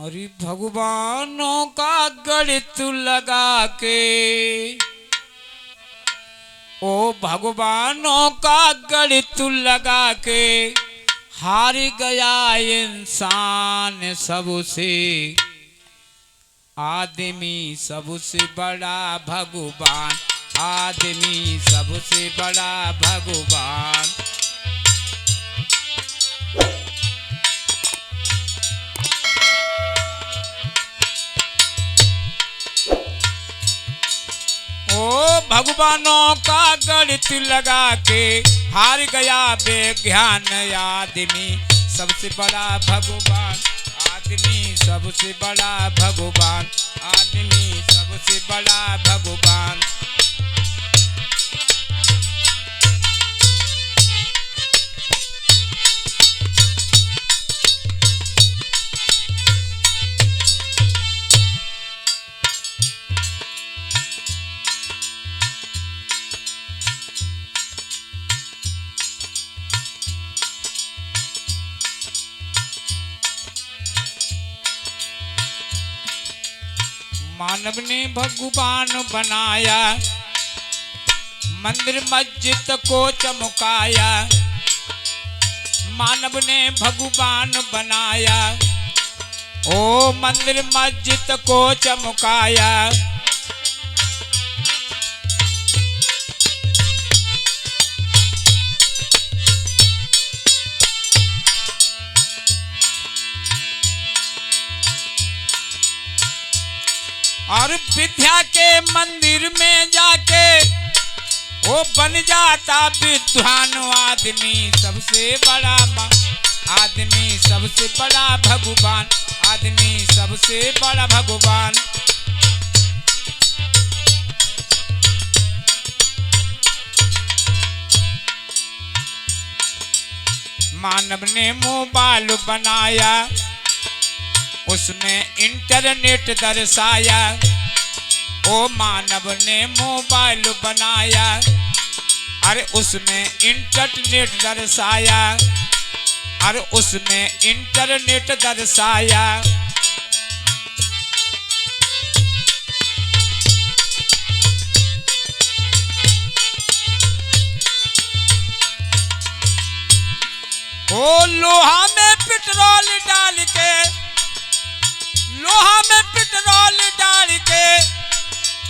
अरे भगवानों का गणित लगा के, ओ भगवानों का गणित लगा के हार गया इंसान सबसे, आदमी सबसे बड़ा भगवान, आदमी सबसे बड़ा भगवान। ओ भगवानों का गणित लगा के हार गया विज्ञान, आदमी सबसे बड़ा भगवान, आदमी सबसे बड़ा भगवान, आदमी सबसे बड़ा भगवान। मानव ने भगवान बनाया, मंदिर मस्जिद को चमकाया। मानव ने भगवान बनाया, ओ मंदिर मस्जिद को चमकाया। और विद्या के मंदिर में जाके वो बन जाता विद्वान, आदमी सबसे बड़ा, आदमी सबसे बड़ा भगवान, आदमी सबसे बड़ा भगवान। मानव ने मोबाइल बनाया, उसमें इंटरनेट दर्शाया। ओ मानव ने मोबाइल बनाया, अरे उसमें इंटरनेट दर्शाया, अरे उसमें इंटरनेट दर्शाया। ओ लोहा में पेट्रोल डाल के, लोहा में पेट्रोल डाल के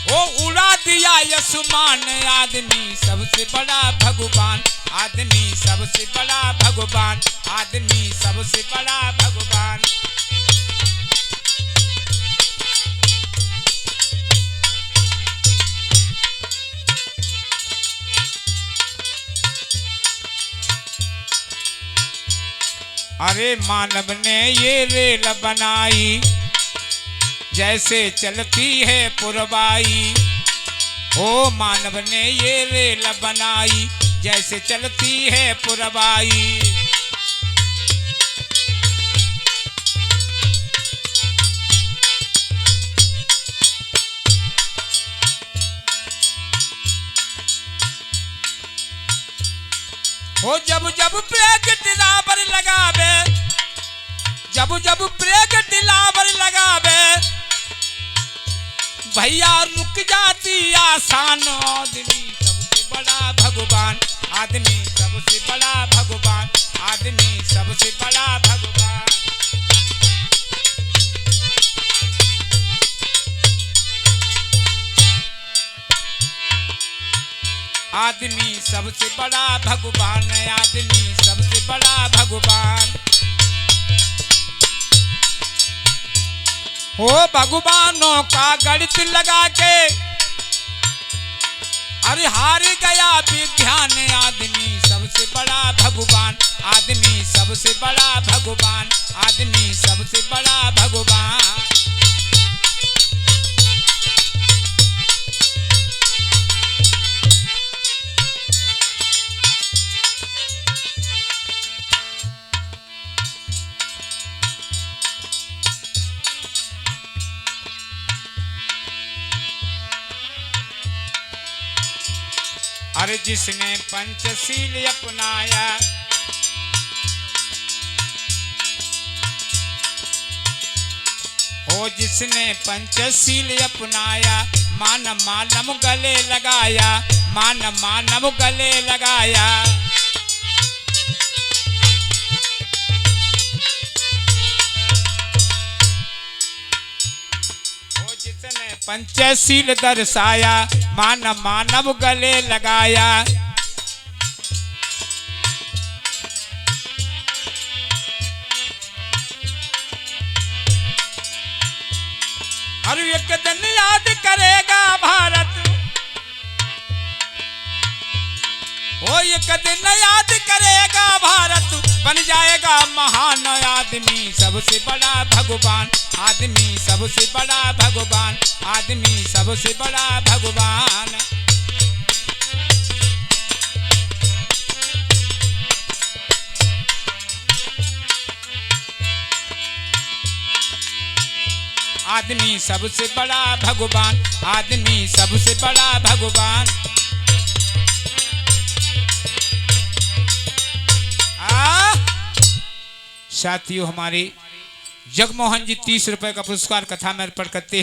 वो उड़ा दिया आसमान, आदमी सबसे बड़ा भगवान, आदमी सबसे बड़ा भगवान, आदमी सबसे बड़ा भगवान। अरे मानव ने ये रेल बनाई, जैसे चलती है पुरवाई। ओ मानव ने ये रेल बनाई, जैसे चलती है पुरवाई। हो जब जब ब्रेक ड्राइवर लगावे, जब जब ब्रेक ड्राइवर लगावे, भैया रुक जाती आसान, आदमी सबसे बड़ा भगवान, आदमी सबसे बड़ा भगवान, आदमी सबसे बड़ा भगवान। आदमी सबसे बड़ा भगवान, आदमी सबसे बड़ा भगवान। हो भगवानों का गणित लगा के अरे हार गया विज्ञान, आदमी सबसे बड़ा भगवान, आदमी सबसे बड़ा भगवान, आदमी सबसे बड़ा भगवान। अरे जिसने पंचशील अपनाया, ओ जिसने पंचशील अपनाया, मान मानव गले लगाया, मान मानव गले लगाया। ओ जिसने पंचशील दर्शाया, मान मानव गले लगाया। हर एक दिन याद करेगा भारत, ओ एक दिन याद करेगा भारत, बन जाएगा महान आदमी सबसे बड़ा भगवान, आदमी सबसे बड़ा भगवान, आदमी सबसे बड़ा भगवान। आदमी सबसे बड़ा भगवान, आदमी सबसे बड़ा भगवान। साथियों, हमारे जगमोहन जी 30 रुपए का पुरस्कार कथा में अर्पण करते हैं।